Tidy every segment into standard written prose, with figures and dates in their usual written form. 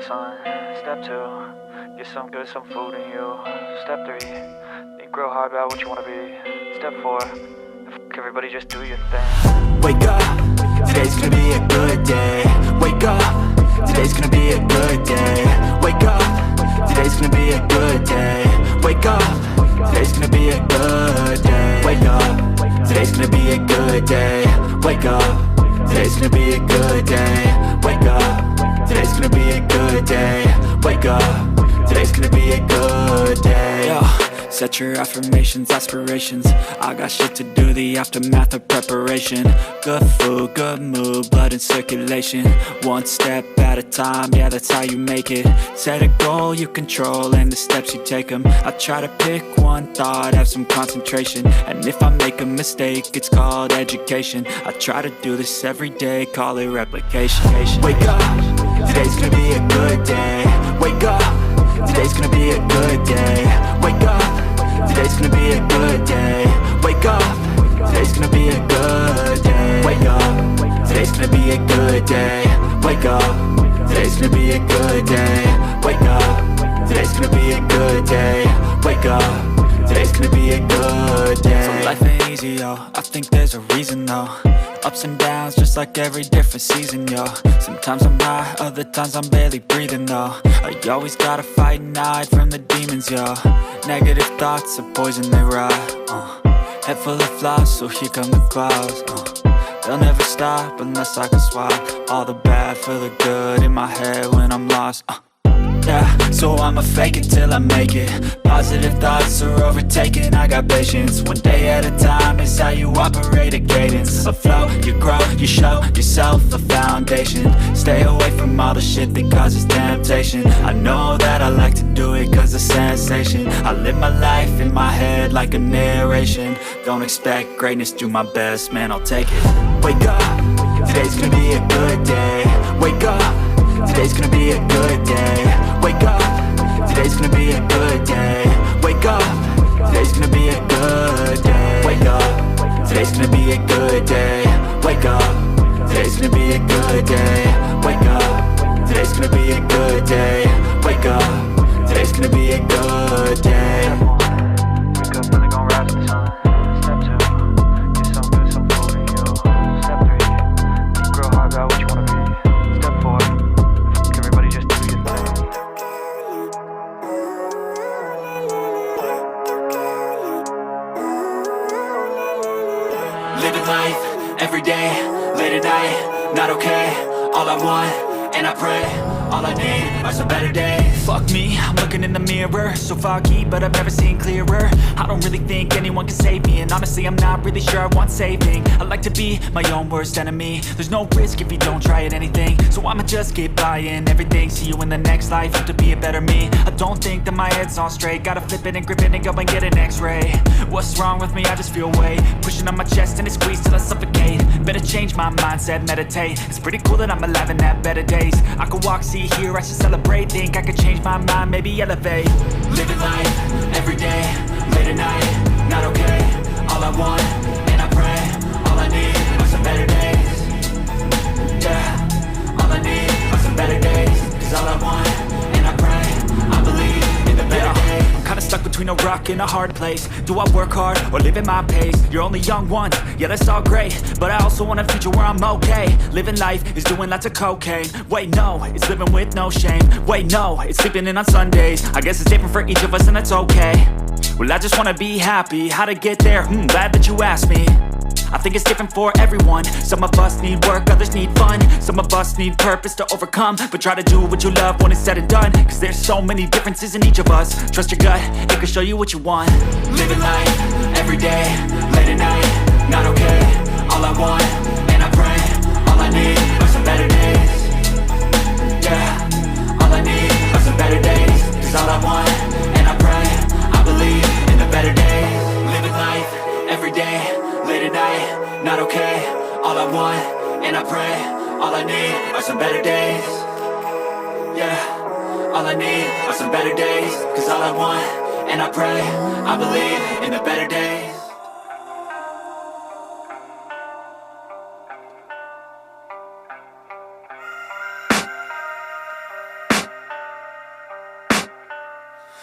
the sun. Step 2, get some good, some food in you. Step 3, think real hard about what you wanna be. Step 4, everybody just do your thing. Wake up, today's gonna be a good day. Wake up, today's gonna be a good day. Wake up, today's gonna be a good day. Wake up, today's gonna be a good day. Wake up, today's gonna be a good day. Wake up, today's gonna be a good day. Wake up, today's gonna be a good day. Wake up, today's gonna be a good day. Yo, set your affirmations, aspirations. I got shit to do, the aftermath of preparation. Good food, good mood, blood in circulation. One step at a time, yeah, that's how you make it. Set a goal you control and the steps you take them. I try to pick one thought, have some concentration. And if I make a mistake, it's called education. I try to do this every day, call it replication. Wake up, today's gonna be a good day. Wake up, today's gonna be a good day. Wake up, today's gonna be a good day. Wake up, today's gonna be a good day. Wake up, today's gonna be a good day. Wake up, today's gonna be a good day. Wake up, today's gonna be a good day. Wake up, today's gonna be a good day. So life ain't easy, yo, I think there's a reason though. Ups and downs, just like every different season, yo. Sometimes I'm high, other times I'm barely breathing, though. I always gotta fight and hide from the demons, yo. Negative thoughts are poison, they rot. Head full of flaws, so here come the clouds. They'll never stop unless I can swap all the bad for the good in my head when I'm lost. Yeah, so I'ma fake it till I make it. Positive thoughts are overtaken, I got patience. One day at a time is how you operate a cadence. A flow, you grow, you show yourself a foundation. Stay away from all the shit that causes temptation. I know that I like to do it cause it's sensation. I live my life in my head like a narration. Don't expect greatness, do my best, man, I'll take it. Wake up, today's gonna be a good day. Wake up, today's gonna be a good day. Wake up, today's gonna be a good day. Wake up, today's gonna be a good day. Wake up, today's gonna be a good day. Wake up, today's gonna be a good day. Wake up, today's gonna be a good day. Wake up, today's gonna be a good day. Wake up, really gon' rise in the sun. Step 2, get some good, some food in you. Step 3, think real hard about what you wanna be. Step 4, everybody just do your thing. Living life, every day, late at night, not okay. All I want, and I pray, all I need are some better days. Fuck me, I'm looking in the mirror, so foggy, but I've never seen clearer. I don't really think anyone can save me, and honestly I'm not really sure I want saving. I like to be my own worst enemy. There's no risk if you don't try at anything, so I'ma just keep buying everything. See you in the next life, hope to be a better me. I don't think that my head's on straight, gotta flip it and grip it and go and get an x-ray. What's wrong with me? I just feel weight pushing on my chest and it squeezes till I suffocate. Better change my mindset, meditate. It's pretty cool that I'm alive and have better days. I could walk, see, hear, I should celebrate. Think I could change my mind, maybe elevate. Living life, every day, late at night, not okay. All I want, and I pray, all I need are some better days. Yeah, all I need are some better days. Cause all I want, and I pray, I believe in the better days. I'm kinda stuck between a rock and a hard place. Do I work hard or live at my pace? You're only young once, yeah that's all great, but I also want a future where I'm okay. Living life is doing lots of cocaine. Wait no, it's living with no shame. Wait no, it's sleeping in on Sundays. I guess it's different for each of us and that's okay. Well I just wanna be happy, how to get there? Glad that you asked me. I think it's different for everyone. Some of us need work, others need fun. Some of us need purpose to overcome. But try to do what you love when it's said and done. Cause there's so many differences in each of us. Trust your gut, it can show you what you want. Living life, every day, late at night, not okay. All I want, and I pray, all I need are some better days. Yeah, all I need are some better days. Cause all I want, and I pray, I believe in the better days. Living life, every day, late at night, not okay. All I want, and I pray, all I need are some better days. Yeah, all I need are some better days. Cause all I want, and I pray, I believe in the better days.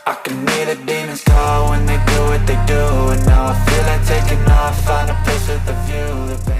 I can hear the demons call when they do what they do. And now I feel like taking off, find a place with a view. The